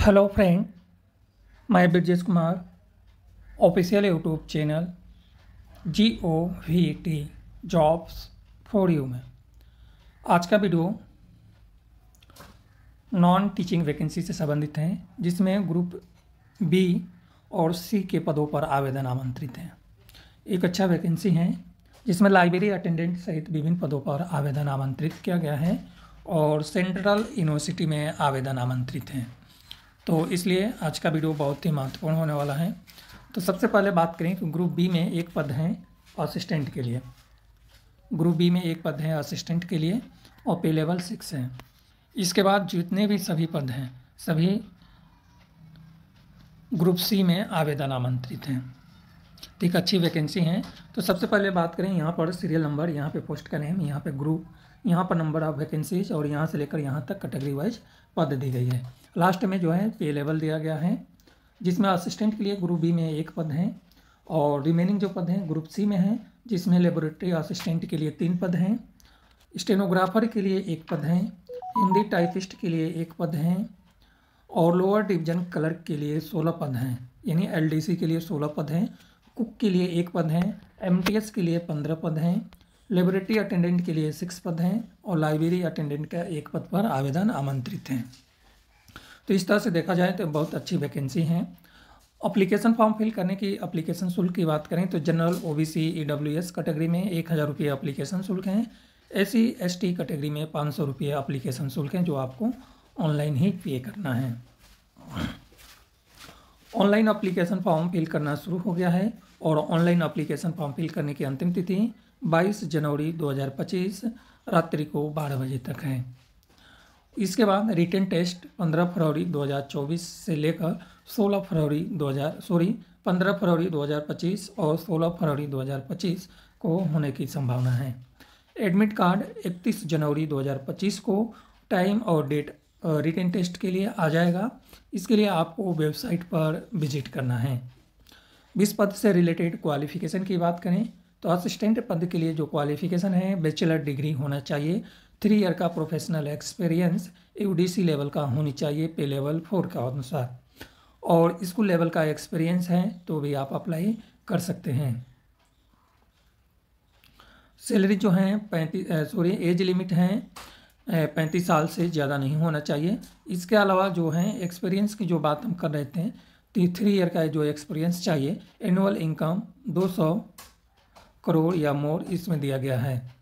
Hello friend, मैं Brajesh Kumar official YouTube channel GOVT jobs for you में आज का वीडियो नॉन टीचिंग वैकेंसी से संबंधित है, जिसमें ग्रुप B और C के पदों पर आवेदन आमंत्रित हैं। एक अच्छा वैकेंसी है जिसमें लाइब्रेरी अटेंडेंट सहित विभिन्न पदों पर आवेदन आमंत्रित किया गया है और सेंट्रल यूनिवर्सिटी में आवेदन आमंत्रित हैं। तो इसलिए आज का वीडियो बहुत ही महत्वपूर्ण होने वाला है। तो सबसे पहले बात करें कि ग्रुप बी में एक पद है असिस्टेंट के लिए। ग्रुप बी में एक पद है असिस्टेंट के लिए और पे लेवल 6 है। इसके बाद जितने भी सभी पद हैं सभी ग्रुप सी में आवेदन आमंत्रित हैं। तो एक अच्छी वैकेंसी है। तो सबसे पहले बात करें यहाँ पर सीरियल नंबर, यहाँ पे पोस्ट का नेम, यहाँ पे ग्रुप, यहाँ पर नंबर ऑफ वैकेंसीज और यहाँ से लेकर यहाँ तक कैटेगरी वाइज पद दी गई है। लास्ट में जो है पे लेवल दिया गया है, जिसमें असिस्टेंट के लिए ग्रुप बी में एक पद है और रिमेनिंग जो पद हैं ग्रुप सी में हैं, जिसमें लेबोरेटरी असिस्टेंट के लिए 3 पद हैं, स्टेनोग्राफर के लिए 1 पद है, हिंदी टाइपिस्ट के लिए 1 पद है और लोअर डिवीजन क्लर्क के लिए 16 पद हैं, यानी LDC के लिए 16 पद हैं, कुक के लिए 1 पद है, MTS के लिए 15 पद हैं, लेबोरेटरी अटेंडेंट के लिए 6 पद हैं और लाइब्रेरी अटेंडेंट का 1 पद पर आवेदन आमंत्रित हैं। तो इस तरह से देखा जाए तो बहुत अच्छी वैकेंसी है। अप्लीकेशन फॉर्म फिल करने की एप्लीकेशन शुल्क की बात करें तो जनरल OBC EWS कैटेगरी में 1000 रुपये एप्लीकेशन शुल्क हैं। SC ST कैटेगरी में 500 रुपये एप्लीकेशन शुल्क हैं, जो आपको ऑनलाइन ही पे करना है। ऑनलाइन एप्लीकेशन फॉर्म फिल करना शुरू हो गया है और ऑनलाइन एप्लीकेशन फॉर्म फिल करने की अंतिम तिथि 22 जनवरी 2025 रात्रि को 12 बजे तक है। इसके बाद रिटन टेस्ट 15 फरवरी 2024 से लेकर 15 फरवरी 2025 और 16 फरवरी 2025 को होने की संभावना है। एडमिट कार्ड 31 जनवरी 2025 को टाइम और डेट रिटन टेस्ट के लिए आ जाएगा। इसके लिए आपको वेबसाइट पर विजिट करना है। 20 पद से रिलेटेड क्वालिफिकेशन की बात करें तो असिस्टेंट पद के लिए जो क्वालिफिकेशन है बैचलर डिग्री होना चाहिए, 3 ईयर का प्रोफेशनल एक्सपीरियंस UDC लेवल का होनी चाहिए पे लेवल 4 का अनुसार, और स्कूल लेवल का एक्सपीरियंस है तो भी आप अप्लाई कर सकते हैं। सैलरी जो है एज लिमिट है 35 साल से ज़्यादा नहीं होना चाहिए। इसके अलावा जो है एक्सपीरियंस की जो बात हम कर रहे थे, 3 ईयर का जो एक्सपीरियंस चाहिए, एनुअल इनकम 200 करोड़ या मोर इसमें दिया गया है।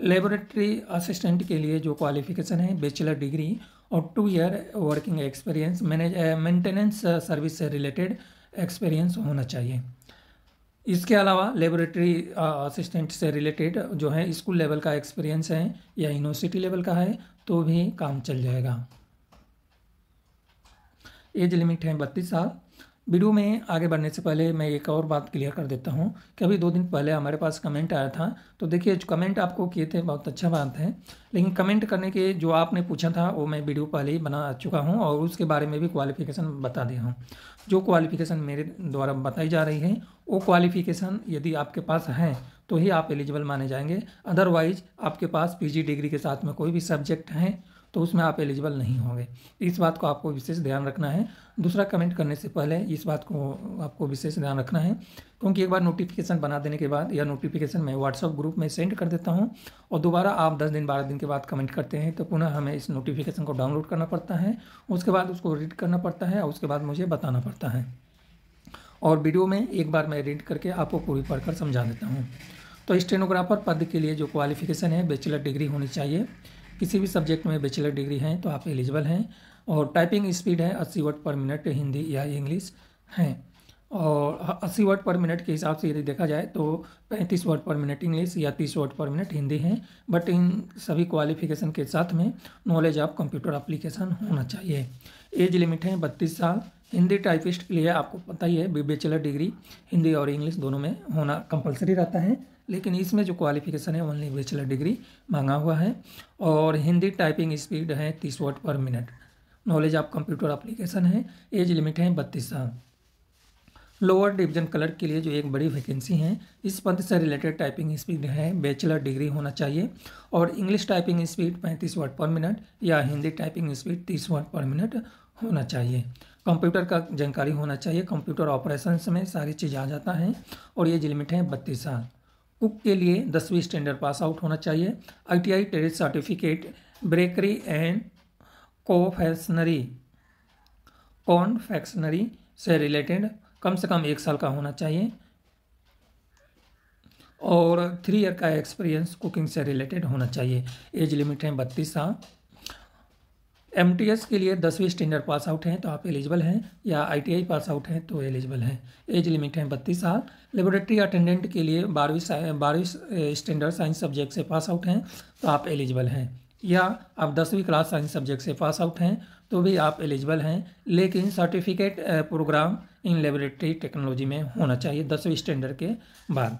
लेबोरेटरी असिस्टेंट के लिए जो क्वालिफिकेशन है बैचलर डिग्री और 2 year working experience, maintenance service से रिलेटेड एक्सपीरियंस होना चाहिए। इसके अलावा लेबोरेटरी असिस्टेंट से रिलेटेड जो है स्कूल लेवल का एक्सपीरियंस है या यूनिवर्सिटी लेवल का है तो भी काम चल जाएगा। एज लिमिट है 32 साल। वीडियो में आगे बढ़ने से पहले मैं एक और बात क्लियर कर देता हूं कि अभी 2 दिन पहले हमारे पास कमेंट आया था। तो देखिए, जो कमेंट आपको किए थे बहुत अच्छा बात है, लेकिन कमेंट करने के जो आपने पूछा था वो मैं वीडियो पहले ही बना चुका हूं और उसके बारे में भी क्वालिफिकेशन बता दिया हूं। जो क्वालिफिकेशन मेरे द्वारा बताई जा रही है वो क्वालिफिकेशन यदि आपके पास है तो ही आप एलिजिबल माने जाएंगे। अदरवाइज आपके पास PG डिग्री के साथ में कोई भी सब्जेक्ट है तो उसमें आप एलिजिबल नहीं होंगे। इस बात को आपको विशेष ध्यान रखना है। दूसरा, कमेंट करने से पहले इस बात को आपको विशेष ध्यान रखना है, क्योंकि एक बार नोटिफिकेशन बना देने के बाद यह नोटिफिकेशन मैं व्हाट्सएप ग्रुप में सेंड कर देता हूं और दोबारा आप 10 दिन 12 दिन के बाद कमेंट करते हैं तो पुनः हमें इस नोटिफिकेशन को डाउनलोड करना पड़ता है, उसके बाद उसको रीड करना पड़ता है और उसके बाद मुझे बताना पड़ता है। और वीडियो में एक बार मैं रीड करके आपको पूरी पढ़कर समझा देता हूँ। तो स्टेनोग्राफर पद के लिए जो क्वालिफिकेशन है बैचलर डिग्री होनी चाहिए। किसी भी सब्जेक्ट में बैचलर डिग्री है तो आप एलिजिबल हैं। और टाइपिंग स्पीड है 80 वर्ड पर मिनट हिंदी या इंग्लिश है, और 80 वर्ड पर मिनट के हिसाब से यदि देखा जाए तो 35 वर्ड पर मिनट इंग्लिश या 30 वर्ड पर मिनट हिंदी है। बट इन सभी क्वालिफिकेशन के साथ में नॉलेज ऑफ कंप्यूटर एप्लीकेशन होना चाहिए। एज लिमिट है 32 साल। हिंदी टाइपिस्ट के लिए आपको पता ही है बैचलर डिग्री हिंदी और इंग्लिश दोनों में होना कंपलसरी रहता है, लेकिन इसमें जो क्वालिफिकेशन है ओनली बैचलर डिग्री मांगा हुआ है। और हिंदी टाइपिंग स्पीड है 30 word per minute. Knowledge of computer application है। एज लिमिट है 32 साल। लोअर डिवीजन क्लर्क के लिए जो एक बड़ी वैकेंसी है, इस पद से रिलेटेड टाइपिंग स्पीड है बैचलर डिग्री होना चाहिए और English typing speed 35 word per minute या Hindi typing speed 30 word per minute होना चाहिए। कंप्यूटर का जानकारी होना चाहिए, कंप्यूटर ऑपरेशंस में सारी चीज़ आ जाता है और एज लिमिट है 32 साल। कुक के लिए 10वीं स्टैंडर्ड पास आउट होना चाहिए। ITI trade certificate bakery and confectionery से रिलेटेड कम से कम 1 साल का होना चाहिए और 3 ईयर का एक्सपीरियंस कुकिंग से रिलेटेड होना चाहिए। एज लिमिट है 32 साल। MTS के लिए 10वीं स्टैंडर्ड पास आउट हैं तो आप एलिजिबल हैं या ITI पास आउट हैं तो एलिजिबल हैं। एज लिमिट है 32 साल। लेबोरेटरी अटेंडेंट के लिए 12वीं स्टैंडर्ड साइंस सब्जेक्ट से पास आउट हैं तो आप एलिजिबल हैं या आप 10वीं क्लास साइंस सब्जेक्ट से पास आउट हैं तो भी आप एलिजिबल हैं, लेकिन certificate program in laboratory technology में होना चाहिए 10वीं स्टैंडर्ड के बाद।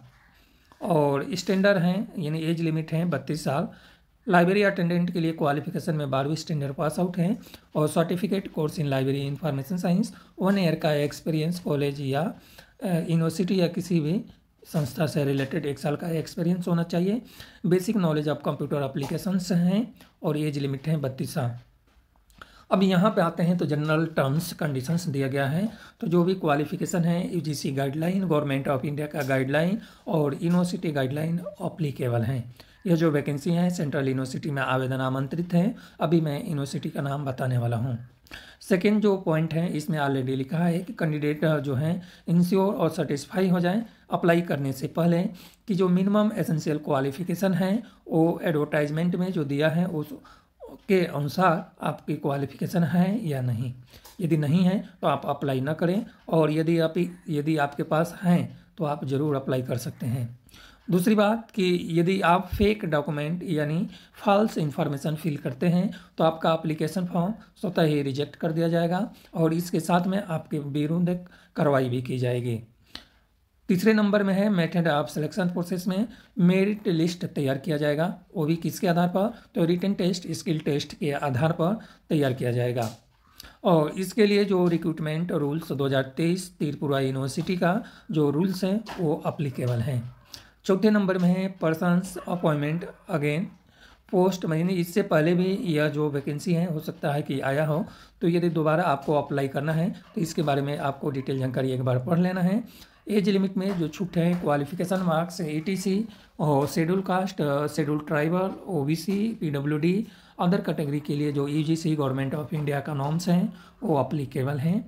और स्टैंडर्ड हैं यानी एज लिमिट है 32 साल। लाइब्रेरी अटेंडेंट के लिए क्वालिफिकेशन में 12वीं स्टैंडर्ड पास आउट हैं और certificate course in library information science 1 year का एक्सपीरियंस कॉलेज या यूनिवर्सिटी या किसी भी संस्था से रिलेटेड 1 साल का एक्सपीरियंस होना चाहिए। Basic knowledge of computer applications हैं और एज लिमिट है 32 साल। अब यहाँ पे आते हैं तो जनरल टर्म्स कंडीशंस दिया गया है। तो जो भी क्वालिफिकेशन है UGC guideline, government of India का गाइडलाइन और यूनिवर्सिटी गाइडलाइन अप्लीकेबल हैं। यह जो वैकेंसी है सेंट्रल यूनिवर्सिटी में आवेदन आमंत्रित है। अभी मैं यूनिवर्सिटी का नाम बताने वाला हूँ। सेकेंड जो पॉइंट है इसमें ऑलरेडी लिखा है कि कैंडिडेट जो हैं इंश्योर और सेटिस्फाई हो जाएं अप्लाई करने से पहले कि जो मिनिमम एसेंशियल क्वालिफिकेशन है वो एडवर्टाइजमेंट में जो दिया है उस के अनुसार आपकी क्वालिफिकेशन है या नहीं। यदि नहीं है तो आप अप्लाई ना करें और यदि आपके पास हैं तो आप ज़रूर अप्लाई कर सकते हैं। दूसरी बात कि यदि आप फेक डॉक्यूमेंट यानी फॉल्स इंफॉर्मेशन फिल करते हैं तो आपका एप्लीकेशन फॉर्म स्वतः ही रिजेक्ट कर दिया जाएगा और इसके साथ में आपके विरुद्ध कार्रवाई भी की जाएगी। तीसरे नंबर में है मेथड ऑफ सिलेक्शन प्रोसेस में मेरिट लिस्ट तैयार किया जाएगा, वो भी किसके आधार पर, तो रिटन टेस्ट स्किल टेस्ट के आधार पर तैयार किया जाएगा। और इसके लिए जो रिक्रूटमेंट रूल्स 2023 त्रिपुरा यूनिवर्सिटी का जो रूल्स हैं वो अप्लीकेबल हैं। चौथे नंबर में है पर्सन्स अपॉइंटमेंट अगेन पोस्ट, यानी इससे पहले भी यह जो वैकेंसी है हो सकता है कि आया हो, तो यदि दोबारा आपको अप्लाई करना है तो इसके बारे में आपको डिटेल जानकारी एक बार पढ़ लेना है। एज लिमिट में जो छूट है क्वालिफिकेशन मार्क्स ETC और schedule caste, schedule tribal, OBC, PWD other category के लिए जो UGC गवर्नमेंट ऑफ इंडिया का नॉर्म्स हैं वो अप्लीकेबल हैं।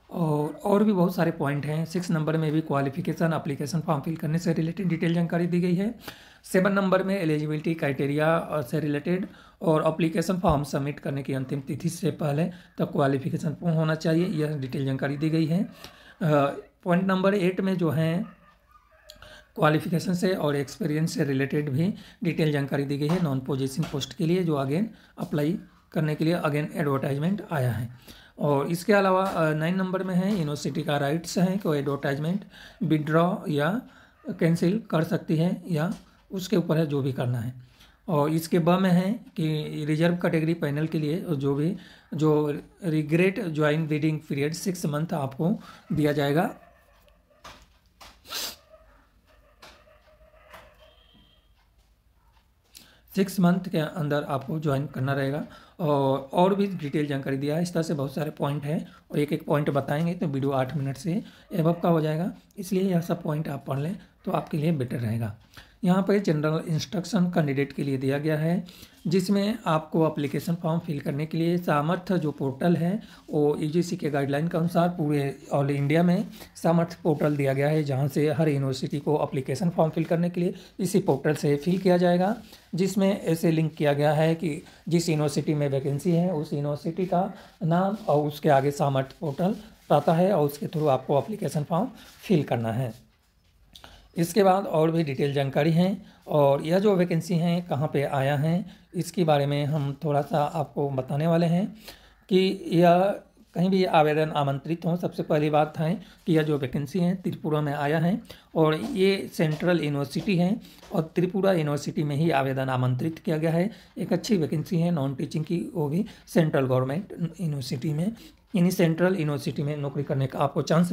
और भी बहुत सारे पॉइंट हैं। 6 नंबर में भी क्वालिफिकेशन एप्लीकेशन फॉर्म फिल करने से रिलेटेड डिटेल जानकारी दी गई है। 7 नंबर में एलिजिबिलिटी क्राइटेरिया से रिलेटेड और एप्लीकेशन फॉर्म सबमिट करने की अंतिम तिथि से पहले तक क्वालिफिकेशन पूर्ण होना चाहिए, यह डिटेल जानकारी दी गई है। पॉइंट नंबर 8 में जो है क्वालिफिकेशन से और एक्सपीरियंस से रिलेटेड भी डिटेल जानकारी दी गई है नॉन पोजीशन पोस्ट के लिए जो अगेन अप्लाई करने के लिए अगेन एडवर्टाइजमेंट आया है। और इसके अलावा 9 नंबर में है यूनिवर्सिटी का राइट्स है कि एडवर्टाइजमेंट विड्रॉ या कैंसिल कर सकती है या उसके ऊपर है जो भी करना है। और इसके ब में है कि रिजर्व कैटेगरी पैनल के लिए जो regret join reading period 6 month आपको दिया जाएगा। सिक्स मंथ के अंदर आपको ज्वाइन करना रहेगा और भी डिटेल जानकारी दिया है। इस तरह से बहुत सारे पॉइंट हैं और एक एक पॉइंट बताएंगे तो वीडियो 8 मिनट से एबव का हो जाएगा, इसलिए यह सब पॉइंट आप पढ़ लें तो आपके लिए बेटर रहेगा। यहाँ पर जनरल इंस्ट्रक्शन कैंडिडेट के लिए दिया गया है जिसमें आपको एप्लीकेशन फॉर्म फिल करने के लिए सामर्थ्य जो पोर्टल है वो UGC के गाइडलाइन के अनुसार पूरे ऑल इंडिया में सामर्थ्य पोर्टल दिया गया है जहाँ से हर यूनिवर्सिटी को एप्लीकेशन फॉर्म फिल करने के लिए इसी पोर्टल से फिल किया जाएगा, जिसमें ऐसे लिंक किया गया है कि जिस यूनिवर्सिटी में वैकेंसी है उस यूनिवर्सिटी का नाम और उसके आगे सामर्थ्य पोर्टल आता है और उसके थ्रू आपको एप्लीकेशन फॉर्म फिल करना है। इसके बाद और भी डिटेल जानकारी है और यह जो वैकेंसी हैं कहाँ पे आया है इसके बारे में हम थोड़ा सा आपको बताने वाले हैं कि यह कहीं भी आवेदन आमंत्रित हों। सबसे पहली बात है कि यह जो वैकेंसी है त्रिपुरा में आया है और ये सेंट्रल यूनिवर्सिटी है और त्रिपुरा यूनिवर्सिटी में ही आवेदन आमंत्रित किया गया है। एक अच्छी वैकेंसी है नॉन टीचिंग की, वो भी सेंट्रल गवर्नमेंट यूनिवर्सिटी में, यानी सेंट्रल यूनिवर्सिटी में नौकरी करने का आपको चांस